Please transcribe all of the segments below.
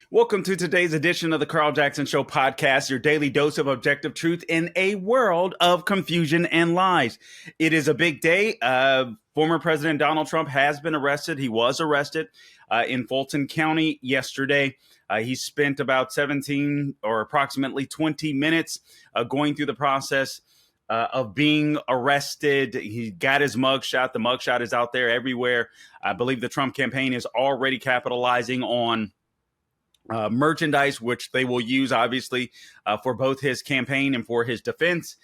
Welcome to today's edition of the Carl Jackson Show podcast, your daily dose of objective truth in a world of confusion and lies. It is a big day. Former President Donald Trump has been arrested. He was arrested in Fulton County yesterday. He spent about 17 or approximately 20 minutes going through the process of being arrested. He got his mugshot. The mugshot is out there everywhere. I believe the Trump campaign is already capitalizing on merchandise, which they will use, obviously, for both his campaign and for his defense.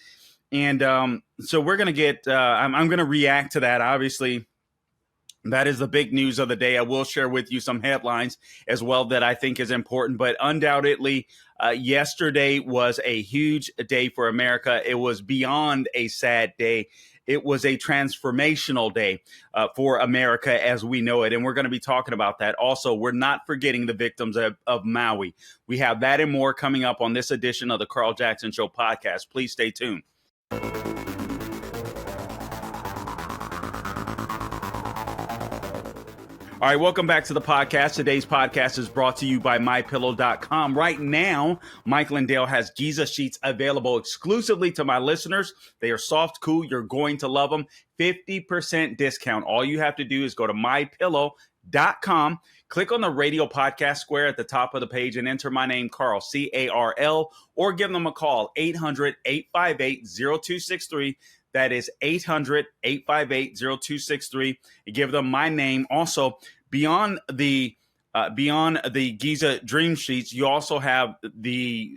And so we're going to get, I'm going to react to that. Obviously, that is the big news of the day. I will share with you some headlines as well that I think is important. But undoubtedly, yesterday was a huge day for America. It was beyond a sad day. It was a transformational day for America as we know it. And we're going to be talking about that. Also, we're not forgetting the victims of Maui. We have that and more coming up on this edition of the Carl Jackson Show podcast. Please stay tuned. All right, welcome back to the podcast. Today's podcast is brought to you by MyPillow.com. Right now, Mike Lindell has Giza sheets available exclusively to my listeners. They are soft, cool. You're going to love them. 50% discount. All you have to do is go to MyPillow.com. Click on the radio podcast square at the top of the page and enter my name, Carl, C-A-R-L, or give them a call, 800-858-0263. That is 800-858-0263. Give them my name. Also, beyond the Giza Dream Sheets, you also have the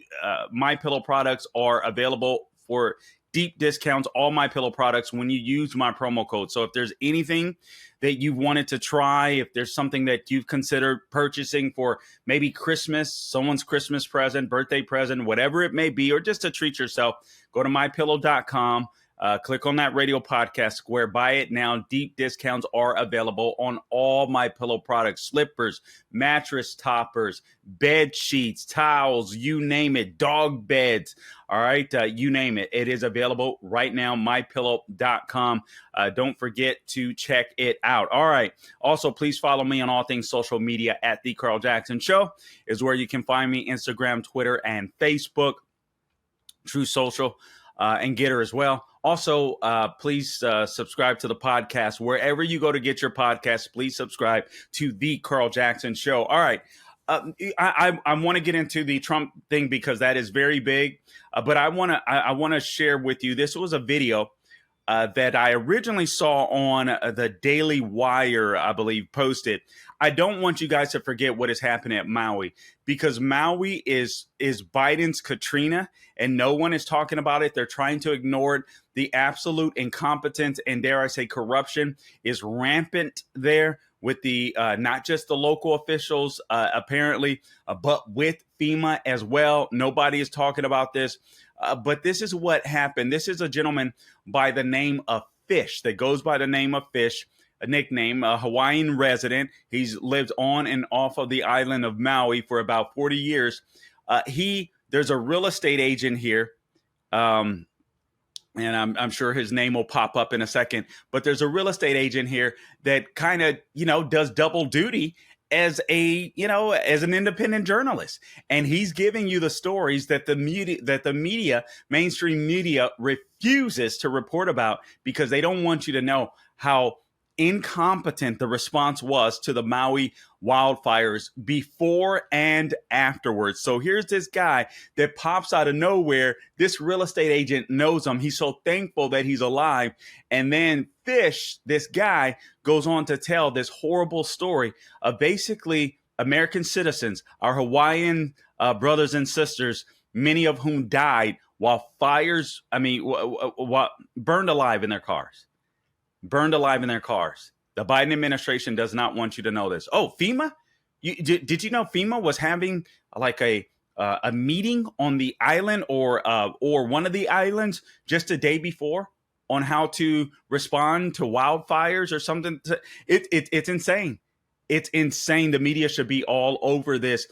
My Pillow products are available for deep discounts. All My Pillow products when you use my promo code. So if there's anything that you wanted to try, if there's something that you've considered purchasing for maybe Christmas, someone's Christmas present, birthday present, whatever it may be, or just to treat yourself, go to MyPillow.com. Click on that radio podcast square. Buy it now. Deep discounts are available on all My Pillow products: slippers, mattress toppers, bed sheets, towels, you name it, dog beds. All right, you name it. It is available right now. MyPillow.com. Don't forget to check it out. All right. Also, please follow me on all things social media at The Carl Jackson Show is where you can find me: Instagram, Twitter, and Facebook. True Social and Getter as well. Also, please subscribe to the podcast. Wherever you go to get your podcast, please subscribe to The Carl Jackson Show. All right. I want to get into the Trump thing because that is very big. But I want to share with you. This was a video that I originally saw on the Daily Wire, I believe, posted. I don't want you guys to forget what is happening at Maui, because Maui is Biden's Katrina, and no one is talking about it. They're trying to ignore it. The absolute incompetence and, dare I say, corruption is rampant there with the not just the local officials, apparently, but with FEMA as well. Nobody is talking about this. But this is what happened. This is a gentleman by the name of Fish that goes by the name of Fish, a nickname, a Hawaiian resident. He's lived on and off of the island of Maui for about 40 years. There's a real estate agent here. And I'm sure his name will pop up in a second. But there's a real estate agent here that kind of, does double duty as an independent journalist, and he's giving you the stories that the media, mainstream media, refuses to report about because they don't want you to know how incompetent the response was to the Maui wildfires before and afterwards. So here's this guy that pops out of nowhere. This real estate agent knows him. He's so thankful that he's alive. And then Fish, this guy, goes on to tell this horrible story of basically American citizens, our Hawaiian brothers and sisters, many of whom died while burned alive in their cars. Burned alive in their cars. The Biden administration does not want you to know this. Oh, FEMA? Did you know FEMA was having like a meeting on the island or one of the islands just a day before on how to respond to wildfires or something? It's insane. It's insane. The media should be all over this.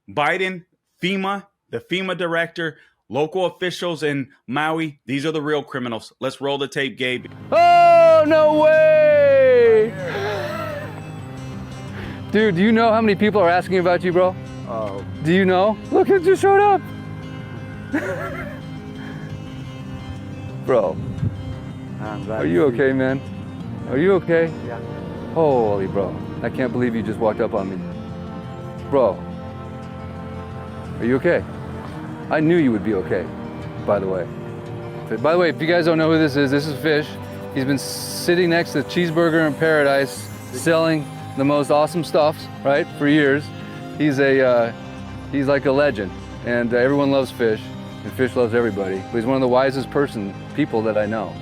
Biden, FEMA, the FEMA director, local officials in Maui, these are the real criminals. Let's roll the tape, Gabe. Oh, no way! Dude, do you know how many people are asking about you, bro? Do you know? Look, it just showed up. Bro, are you okay, man? Are you okay? Yeah. Holy bro, I can't believe you just walked up on me. Bro, are you okay? I knew you would be okay, by the way. By the way, if you guys don't know who this is Fish. He's been sitting next to Cheeseburger in Paradise, selling the most awesome stuffs, right, for years. He's like a legend, and everyone loves Fish, and Fish loves everybody. But he's one of the wisest people that I know.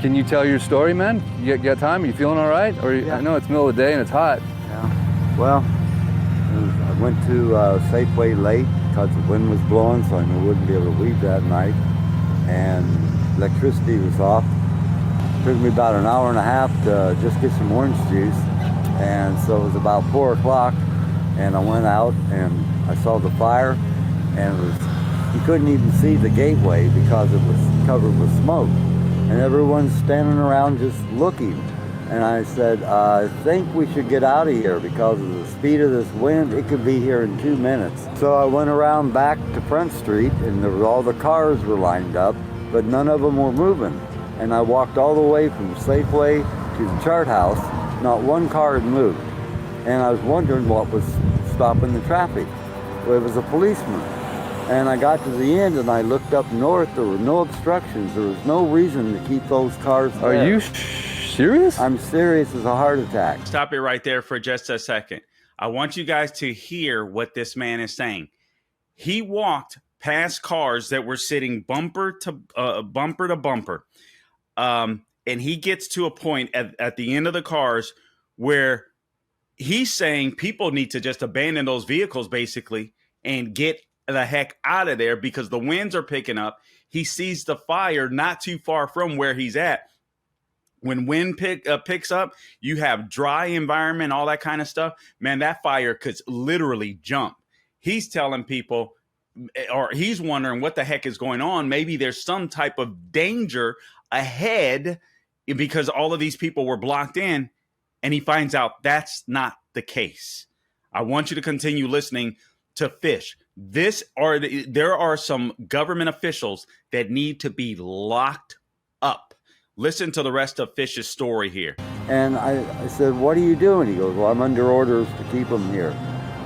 Can you tell your story, man? You got time? Are you feeling all right? Or Yeah. I know it's middle of the day and it's hot. Yeah. Well, I went to Safeway late because the wind was blowing, so I knew I wouldn't be able to leave that night. And electricity was off. It took me about an hour and a half to just get some orange juice. And so it was about 4 o'clock, and I went out and I saw the fire, and you couldn't even see the gateway because it was covered with smoke. And everyone's standing around just looking. And I said, I think we should get out of here because of the speed of this wind. It could be here in 2 minutes. So I went around back to Front Street, and all the cars were lined up, but none of them were moving. And I walked all the way from Safeway to the Chart House. Not one car had moved. And I was wondering what was stopping the traffic. Well, it was a policeman. And I got to the end and I looked up north. There were no obstructions. There was no reason to keep those cars there. Are you serious? I'm serious as a heart attack. Stop it right there for just a second. I want you guys to hear what this man is saying. He walked past cars that were sitting bumper to bumper. And he gets to a point at the end of the cars where he's saying people need to just abandon those vehicles basically and get the heck out of there because the winds are picking up. He sees the fire not too far from where he's at. When wind picks up, you have dry environment, all that kind of stuff. Man, that fire could literally jump. He's telling people, or he's wondering what the heck is going on. Maybe there's some type of danger ahead because all of these people were blocked in, and he finds out that's not the case. I want you to continue listening to Fish. There are some government officials that need to be locked up. Listen to the rest of Fish's story here. And I said, what are you doing? He goes, well, I'm under orders to keep them here.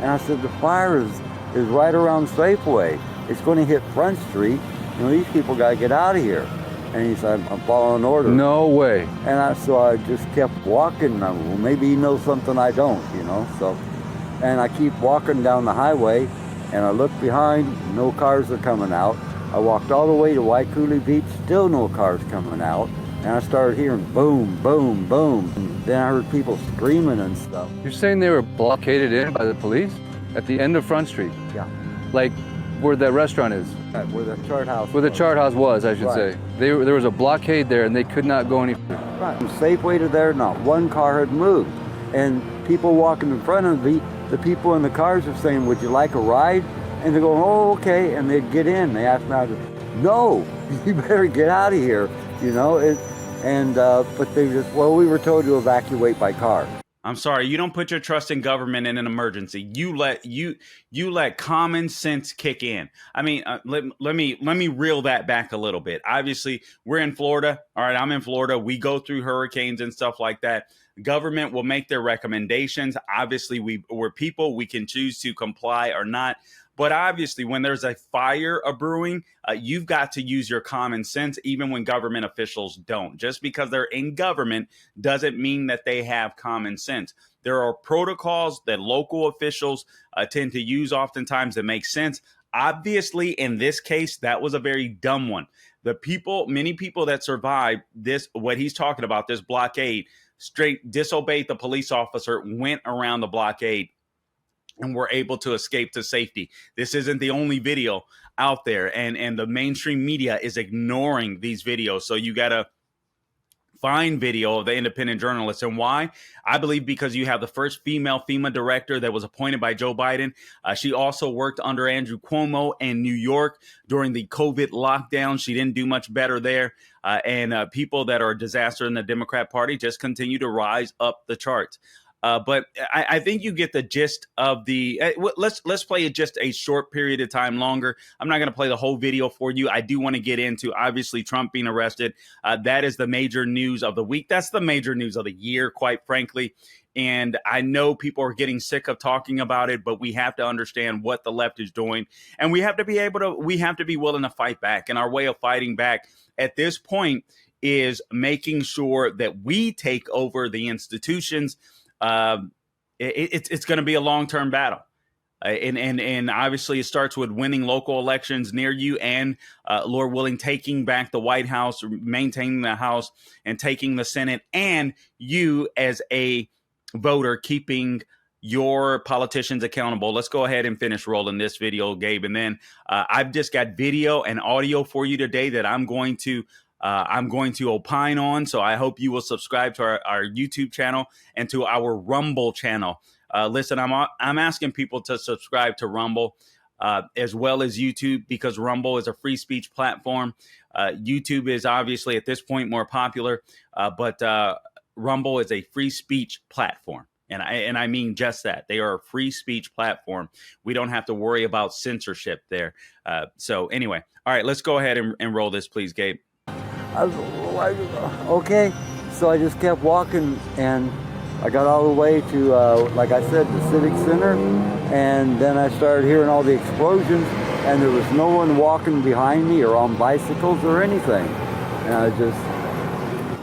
And I said, the fire is right around Safeway. It's going to hit Front Street. You know, these people got to get out of here. And he said, I'm following orders. No way. And so I just kept walking. Well, maybe he knows something I don't, you know. So, and I keep walking down the highway, and I look behind, no cars are coming out. I walked all the way to Waikuli Beach, still no cars coming out. And I started hearing boom, boom, boom. And then I heard people screaming and stuff. You're saying they were blockaded in by the police at the end of Front Street? Yeah. Like where that restaurant is? Where the Chart House Where the Chart House was, I should Right. say. There was a blockade there, and they could not go any further. Right. From Safeway to there, not one car had moved. And people walking in front of me, the people in the cars are saying, would you like a ride? And they go, oh, okay. And they'd get in. They asked me, no, you better get out of here. You know, but they just, well, we were told to evacuate by car. I'm sorry, you don't put your trust in government in an emergency. You let common sense kick in. I mean, let me reel that back a little bit. Obviously, we're in Florida. All right, I'm in Florida. We go through hurricanes and stuff like that. Government will make their recommendations. Obviously, we're people. We can choose to comply or not. But obviously, when there's a fire brewing, you've got to use your common sense, even when government officials don't. Just because they're in government doesn't mean that they have common sense. There are protocols that local officials tend to use oftentimes that make sense. Obviously, in this case, that was a very dumb one. Many people that survived this, what he's talking about, this blockade, straight disobeyed the police officer, went around the blockade, and were able to escape to safety. This isn't the only video out there, and the mainstream media is ignoring these videos. So you got to find video of the independent journalists. And why? I believe because you have the first female FEMA director that was appointed by Joe Biden. She also worked under Andrew Cuomo in New York during the COVID lockdown. She didn't do much better there. And people that are a disaster in the Democrat Party just continue to rise up the charts. But I think you get the gist of the. Let's play it just a short period of time longer. I'm not going to play the whole video for you. I do want to get into obviously Trump being arrested. That is the major news of the week. That's the major news of the year, quite frankly. And I know people are getting sick of talking about it, but we have to understand what the left is doing, and we have to be willing to fight back. And our way of fighting back at this point is making sure that we take over the institutions. It's going to be a long-term battle. And obviously it starts with winning local elections near you and, Lord willing, taking back the White House, maintaining the House, and taking the Senate, and you as a voter keeping your politicians accountable. Let's go ahead and finish rolling this video, Gabe. And then I've just got video and audio for you today that I'm going to opine on. So I hope you will subscribe to our YouTube channel and to our Rumble channel. Listen, I'm asking people to subscribe to Rumble as well as YouTube, because Rumble is a free speech platform. YouTube is obviously at this point more popular, but Rumble is a free speech platform. And I mean just that. They are a free speech platform. We don't have to worry about censorship there. So anyway, all right, let's go ahead and roll this, please, Gabe. Okay, so I just kept walking, and I got all the way to, like I said, the Civic Center, and then I started hearing all the explosions, and there was no one walking behind me or on bicycles or anything. And I just...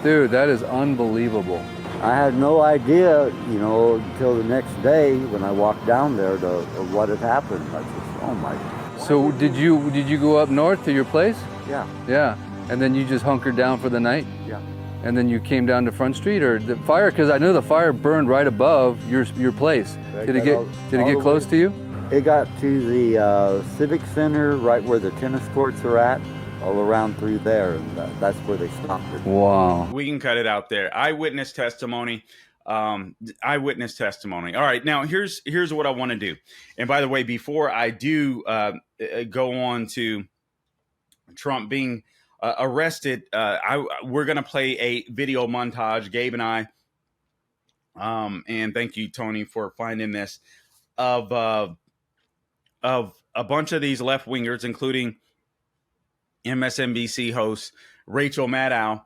Dude, that is unbelievable. I had no idea, you know, until the next day when I walked down there to what had happened. I just, oh my... So did you go up north to your place? Yeah. Yeah. And then you just hunkered down for the night? Yeah. And then you came down to Front Street, or the fire? Because I know the fire burned right above your place. Did it get close to you? It got to the Civic Center, right where the tennis courts are at, all around through there, and that's where they stopped it. Wow. We can cut it out there. Eyewitness testimony. Eyewitness testimony. All right, now here's what I want to do. And by the way, before I do go on to Trump being arrested, we're going to play a video montage, Gabe and I, and thank you, Tony, for finding this, of a bunch of these left-wingers, including MSNBC host Rachel Maddow,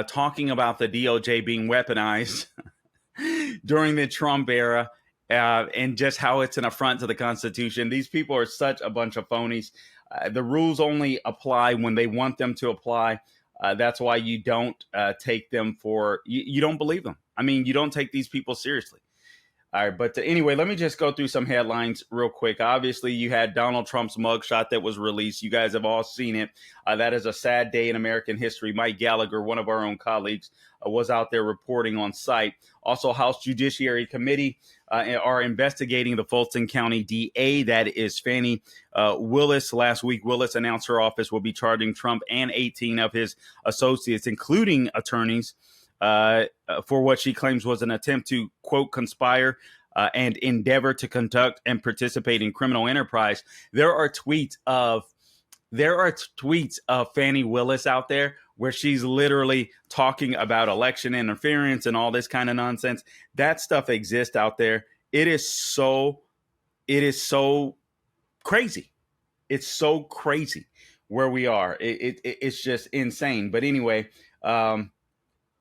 talking about the DOJ being weaponized during the Trump era, and just how it's an affront to the Constitution. These people are such a bunch of phonies. The rules only apply when they want them to apply. That's why you don't take them for, you don't believe them. I mean, you don't take these people seriously. All right, but anyway, let me just go through some headlines real quick. Obviously, you had Donald Trump's mugshot that was released. You guys have all seen it. That is a sad day in American history. Mike Gallagher, one of our own colleagues, was out there reporting on site. Also, House Judiciary Committee are investigating the Fulton County DA. That is Fannie Willis. Last week, Willis announced her office will be charging Trump and 18 of his associates, including attorneys, for what she claims was an attempt to, quote, conspire and endeavor to conduct and participate in criminal enterprise. There are tweets of Fannie Willis out there where she's literally talking about election interference and all this kind of nonsense. That stuff exists out there. It is so crazy. It's so crazy where we are. It's just insane. But anyway,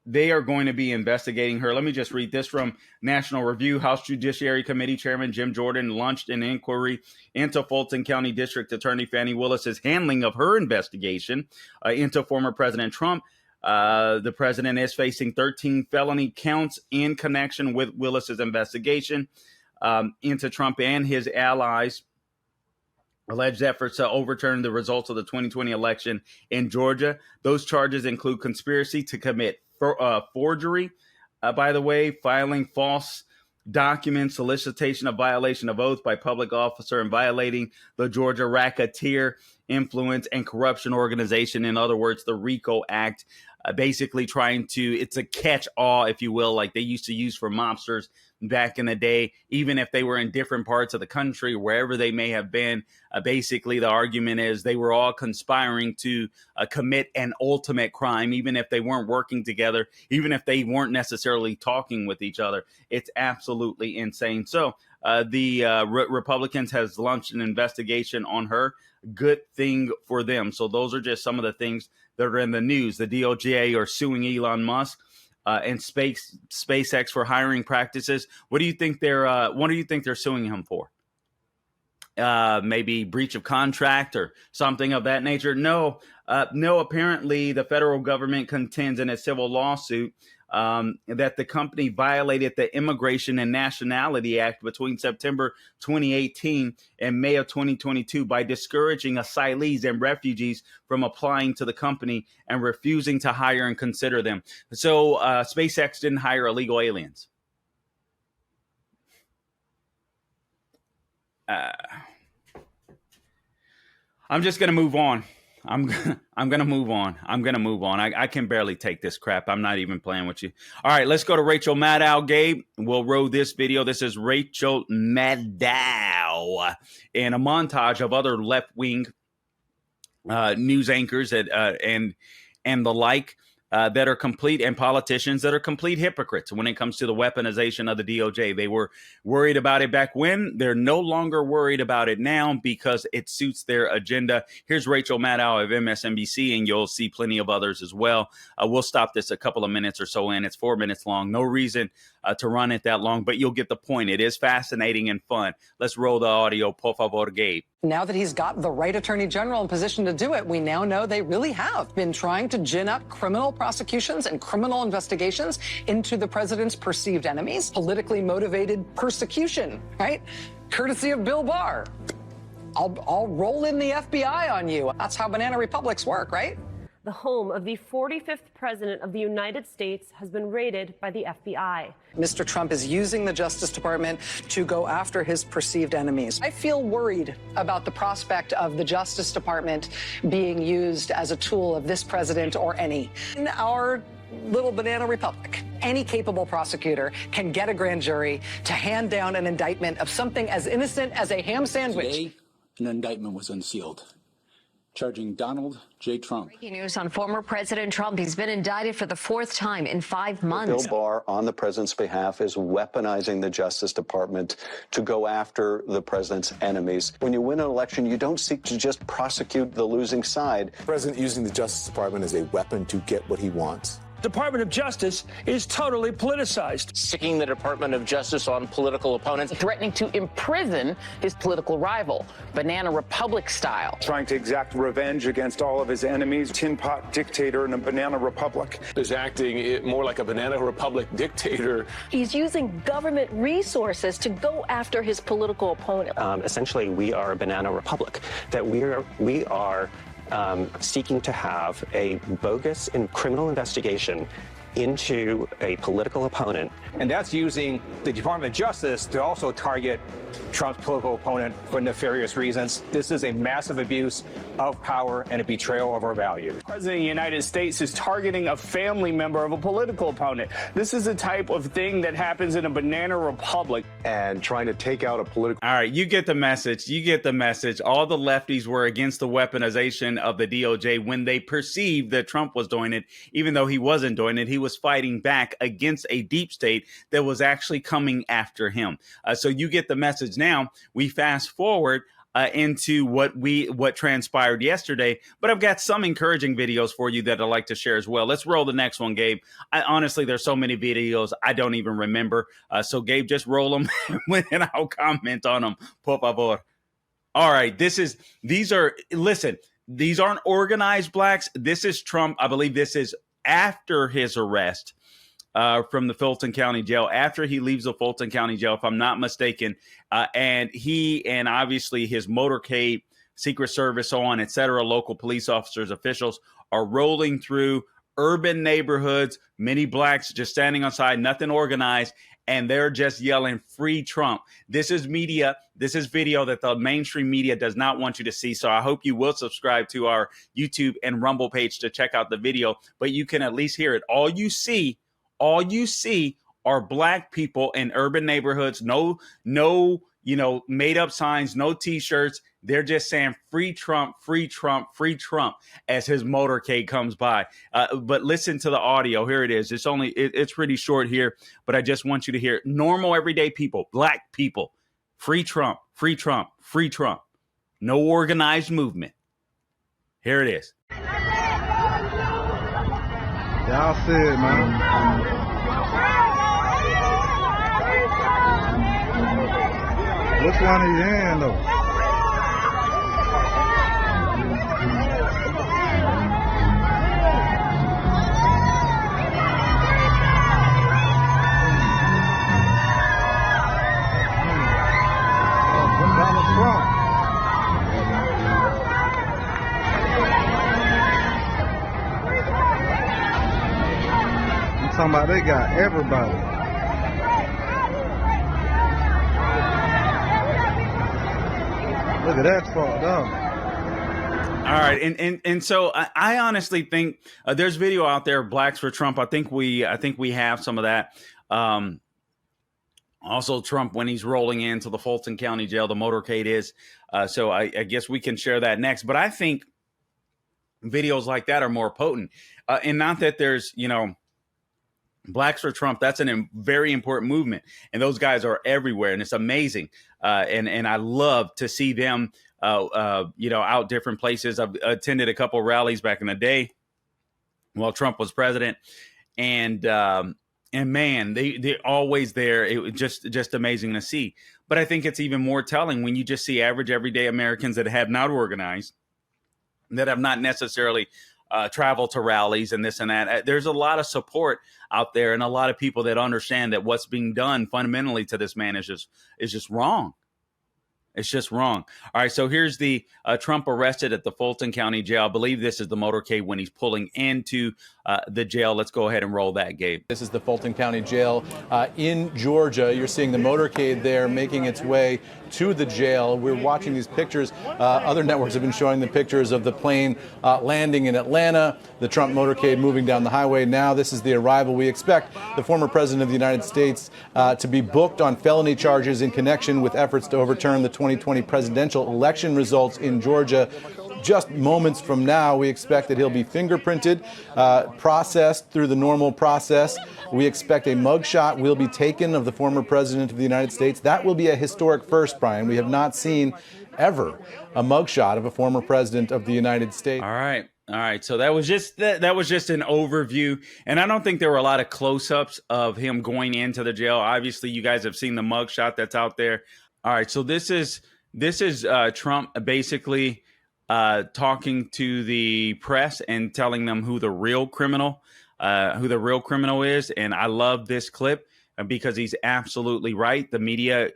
they are going to be investigating her. Let me just read this from National Review. House Judiciary Committee Chairman Jim Jordan launched an inquiry into Fulton County District Attorney Fannie Willis's handling of her investigation into former President Trump. The president is facing 13 felony counts in connection with Willis's investigation into Trump and his allies' alleged efforts to overturn the results of the 2020 election in Georgia. Those charges include conspiracy to commit forgery, by the way, filing false documents, solicitation of violation of oath by public officer, and violating the Georgia Racketeer Influence and Corruption Organization. In other words, the RICO Act, basically trying to, it's a catch-all, if you will, like they used to use for mobsters. back in the day, even if they were in different parts of the country, wherever they may have been. Basically, the argument is they were all conspiring to commit an ultimate crime, even if they weren't working together, even if they weren't necessarily talking with each other. It's absolutely insane. So the Republicans has launched an investigation on her. Good thing for them. So those are just some of the things that are in the news. The DOJ are suing Elon Musk and SpaceX for hiring practices. What do you think they're suing him for? Maybe breach of contract or something of that nature? No. Apparently, the federal government contends in a civil lawsuit that the company violated the Immigration and Nationality Act between September 2018 and May of 2022 by discouraging asylees and refugees from applying to the company and refusing to hire and consider them. So SpaceX didn't hire illegal aliens. I'm just going to move on. I'm going to move on. I can barely take this crap. I'm not even playing with you. All right, let's go to Rachel Maddow, Gabe. We'll roll this video. This is Rachel Maddow in a montage of other left-wing news anchors and the like that are complete, and politicians that are complete hypocrites when it comes to the weaponization of the DOJ. They were worried about it back when. They're no longer worried about it now because it suits their agenda. Here's Rachel Maddow of MSNBC, and you'll see plenty of others as well. We'll stop this a couple of minutes or so in. It's 4 minutes long. No reason to run it that long, but you'll get the point. It is fascinating and fun. Let's roll the audio, por favor, Gabe. Now that he's got the right attorney general in position to do it, we now know they really have been trying to gin up criminal prosecutions and criminal investigations into the president's perceived enemies, politically motivated persecution, right? Courtesy of Bill Barr. I'll roll in the FBI on you. That's how banana republics work, right? The home of the 45th president of the United States has been raided by the FBI. Mr. Trump is using the Justice Department to go after his perceived enemies. I feel worried about the prospect of the Justice Department being used as a tool of this president or any in our little banana republic. Any capable prosecutor can get a grand jury to hand down an indictment of something as innocent as a ham sandwich. Today, an indictment was unsealed, charging Donald J. Trump. Breaking news on former President Trump. He's been indicted for the 4th time in 5 months. Bill Barr, on the president's behalf, is weaponizing the Justice Department to go after the president's enemies. When you win an election, you don't seek to just prosecute the losing side. The president using the Justice Department as a weapon to get what he wants. Department of Justice is totally politicized. Sticking the Department of Justice on political opponents, threatening to imprison his political rival, Banana Republic style. Trying to exact revenge against all of his enemies, tin pot dictator in a banana republic. Is acting more like a banana republic dictator. He's using government resources to go after his political opponent. Essentially, we are a banana republic, that we are seeking to have a bogus and criminal investigation into a political opponent. And that's using the Department of Justice to also target Trump's political opponent for nefarious reasons. This is a massive abuse of power and a betrayal of our values. The President of the United States is targeting a family member of a political opponent. This is the type of thing that happens in a banana republic. And trying to take out a political... All right, you get the message. All the lefties were against the weaponization of the DOJ when they perceived that Trump was doing it, even though he wasn't doing it. He was fighting back against a deep state that was actually coming after him. So you get the message now. We fast forward into what transpired yesterday, but I've got some encouraging videos for you that I'd like to share as well. Let's roll the next one, Gabe. Honestly, there's so many videos I don't even remember. So Gabe, just roll them and I'll comment on them. Por favor. All right, these aren't organized blacks. This is Trump. I believe this is after his arrest from the Fulton County Jail, after he leaves the Fulton County Jail, if I'm not mistaken. And he and obviously his motorcade, Secret Service, so on, et cetera, local police officers, officials are rolling through urban neighborhoods, many blacks just standing outside, nothing organized, and they're just yelling, "Free Trump." This is media. This is video that the mainstream media does not want you to see. So I hope you will subscribe to our YouTube and Rumble page to check out the video, but you can at least hear it. All you see are black people in urban neighborhoods. No, made up signs, no T-shirts. They're just saying free Trump, free Trump, free Trump as his motorcade comes by. But listen to the audio. Here it is. It's pretty short here, but I just want you to hear it. Normal, everyday people, black people, free Trump, free Trump, free Trump. No organized movement. Here it is. Y'all see it, man. Which one is in, though? Donald Trump. I'm talking about they got everybody. Look at that fucked up. All right, and so I honestly think there's video out there, Blacks for Trump. I think we have some of that. Also, Trump when he's rolling into the Fulton County Jail, the motorcade is. So I guess we can share that next. But I think videos like that are more potent, and not that there's Blacks for Trump. That's a very important movement, and those guys are everywhere, and it's amazing. And I love to see them, out different places. I've attended a couple of rallies back in the day while Trump was president, and man, they're always there. It was just amazing to see. But I think it's even more telling when you just see average, everyday Americans that have not organized, that have not necessarily travel to rallies and this and that. There's a lot of support out there and a lot of people that understand that what's being done fundamentally to this man is just wrong. It's just wrong. All right, so here's the Trump arrested at the Fulton County Jail. I believe this is the motorcade when he's pulling into the jail. Let's go ahead and roll that, Gabe. This is the Fulton County Jail in Georgia. You're seeing the motorcade there making its way to the jail. We're watching these pictures. Other networks have been showing the pictures of the plane landing in Atlanta, the Trump motorcade moving down the highway. Now this is the arrival. We expect the former president of the United States to be booked on felony charges in connection with efforts to overturn the 2020 presidential election results in Georgia. Just moments from now, we expect that he'll be fingerprinted, processed through the normal process. We expect a mugshot will be taken of the former president of the United States. That will be a historic first, Brian. We have not seen ever a mugshot of a former president of the United States. All right. So that was just an overview, and I don't think there were a lot of close-ups of him going into the jail. Obviously, you guys have seen the mugshot that's out there. All right. So this is Trump basically talking to the press and telling them who the real criminal is. And I love this clip because he's absolutely right. The media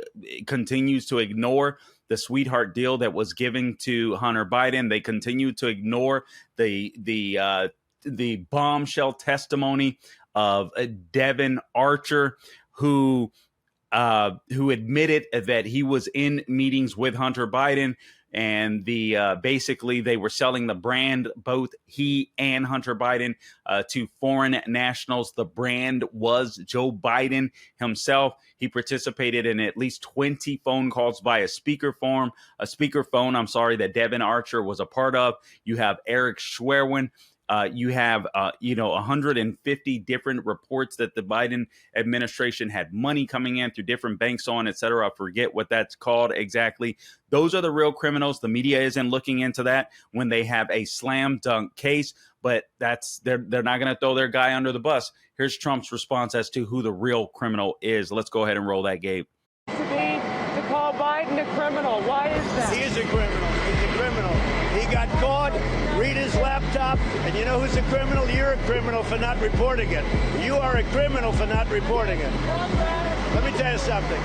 continues to ignore the sweetheart deal that was given to Hunter Biden. They continue to ignore the bombshell testimony of Devin Archer, who admitted that he was in meetings with Hunter Biden, and basically they were selling the brand, both he and Hunter Biden, to foreign nationals. The brand was Joe Biden himself. He participated in at least 20 phone calls via speakerphone, that Devin Archer was a part of. You have Eric Schwerin. You have, 150 different reports that the Biden administration had money coming in through different banks, et cetera. I forget what that's called exactly. Those are the real criminals. The media isn't looking into that when they have a slam dunk case, but they're not going to throw their guy under the bus. Here's Trump's response as to who the real criminal is. Let's go ahead and roll that, Gabe. To call Biden a criminal. Why is that? He is a criminal. He's a criminal. He got caught. Read his laptop. And you know who's a criminal? You're a criminal for not reporting it. You are a criminal for not reporting it. Let me tell you something.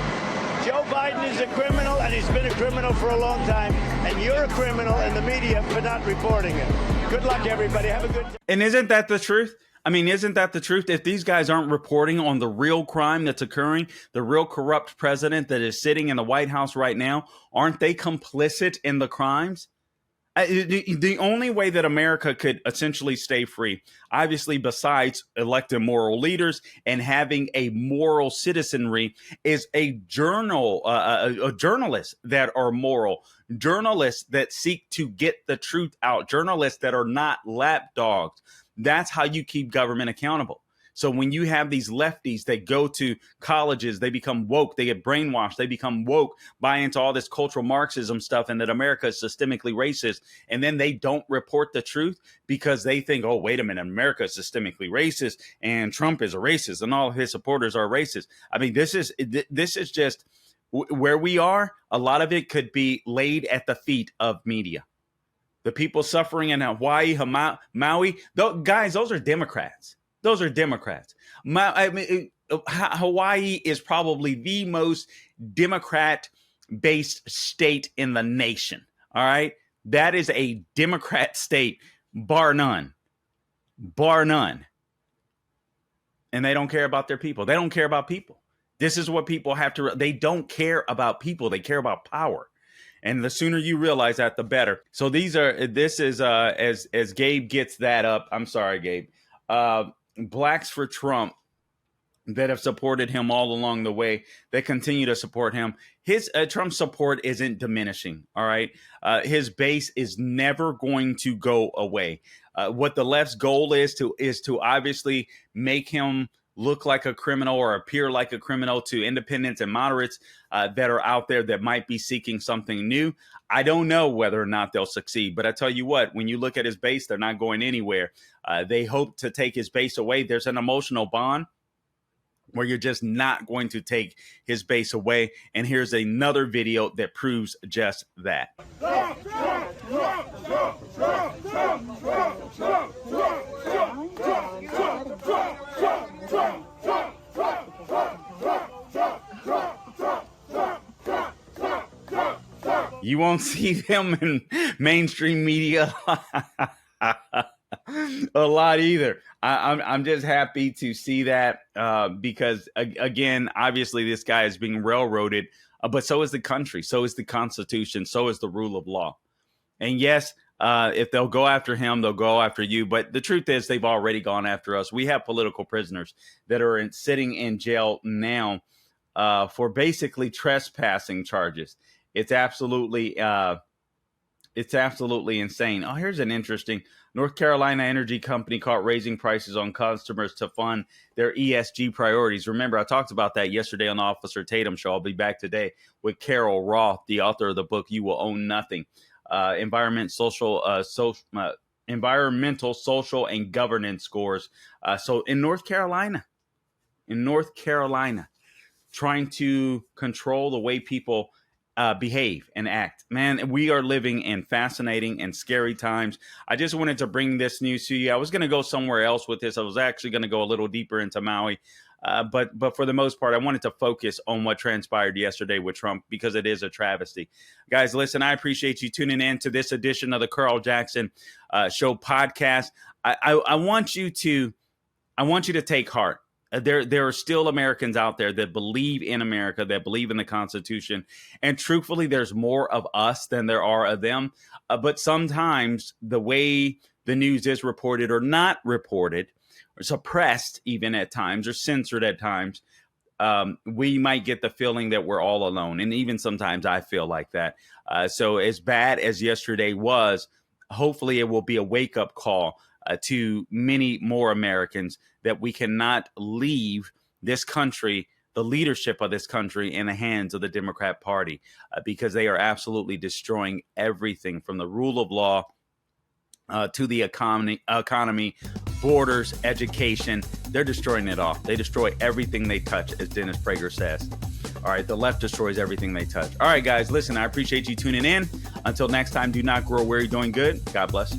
Joe Biden is a criminal, and he's been a criminal for a long time. And you're a criminal in the media for not reporting it. Good luck, everybody. Have a good day. And isn't that the truth? I mean, isn't that the truth? If these guys aren't reporting on the real crime that's occurring, the real corrupt president that is sitting in the White House right now, aren't they complicit in the crimes? The only way that America could essentially stay free, obviously, besides electing moral leaders and having a moral citizenry, is a journalists that are moral, journalists that seek to get the truth out, journalists that are not lapdogs. That's how you keep government accountable. So when you have these lefties that go to colleges, they become woke, they get brainwashed, they become woke, buy into all this cultural Marxism stuff and that America is systemically racist. And then they don't report the truth because they think, oh, wait a minute, America is systemically racist and Trump is a racist and all of his supporters are racist. I mean, this is just where we are. A lot of it could be laid at the feet of media. The people suffering in Hawaii, Maui, guys, those are Democrats. Those are Democrats. Hawaii is probably the most Democrat-based state in the nation. All right. That is a Democrat state, bar none. Bar none. And they don't care about their people. They don't care about people. This is what people have to. They don't care about people. They care about power. And the sooner you realize that, the better. So this is as Gabe gets that up. I'm sorry, Gabe. Blacks for Trump that have supported him all along the way, they continue to support him. His Trump's support isn't diminishing. All right. His base is never going to go away. What the left's goal is to obviously make him look like a criminal or appear like a criminal to independents and moderates that are out there that might be seeking something new. I don't know whether or not they'll succeed, but I tell you what, when you look at his base, they're not going anywhere. They hope to take his base away. There's an emotional bond where you're just not going to take his base away. And here's another video that proves just that. You won't see them in mainstream media a lot either. I'm just happy to see that because, again, obviously this guy is being railroaded, but so is the country, so is the Constitution, so is the rule of law. And yes, if they'll go after him, they'll go after you. But the truth is they've already gone after us. We have political prisoners that are sitting in jail now for basically trespassing charges. It's absolutely insane. Oh, here's an interesting North Carolina energy company caught raising prices on customers to fund their ESG priorities. Remember, I talked about that yesterday on the Officer Tatum show. I'll be back today with Carol Roth, the author of the book "You Will Own Nothing: Environmental, Social, and Governance Scores." So in North Carolina, trying to control the way people behave and act. Man, we are living in fascinating and scary times. I just wanted to bring this news to you. I was going to go somewhere else with this. I was actually going to go a little deeper into Maui. But for the most part, I wanted to focus on what transpired yesterday with Trump because it is a travesty. Guys, listen, I appreciate you tuning in to this edition of the Carl Jackson Show podcast. I want you to take heart. There are still Americans out there that believe in America, that believe in the Constitution. And truthfully, there's more of us than there are of them. But sometimes the way the news is reported or not reported, or suppressed even at times, or censored at times, we might get the feeling that we're all alone. And even sometimes I feel like that. So as bad as yesterday was, hopefully it will be a wake-up call to many more Americans that we cannot leave this country, the leadership of this country, in the hands of the Democrat Party because they are absolutely destroying everything from the rule of law to the economy, borders, education. They're destroying it all. They destroy everything they touch, as Dennis Prager says. All right, the left destroys everything they touch. All right, guys, listen, I appreciate you tuning in. Until next time, do not grow weary doing good. God bless.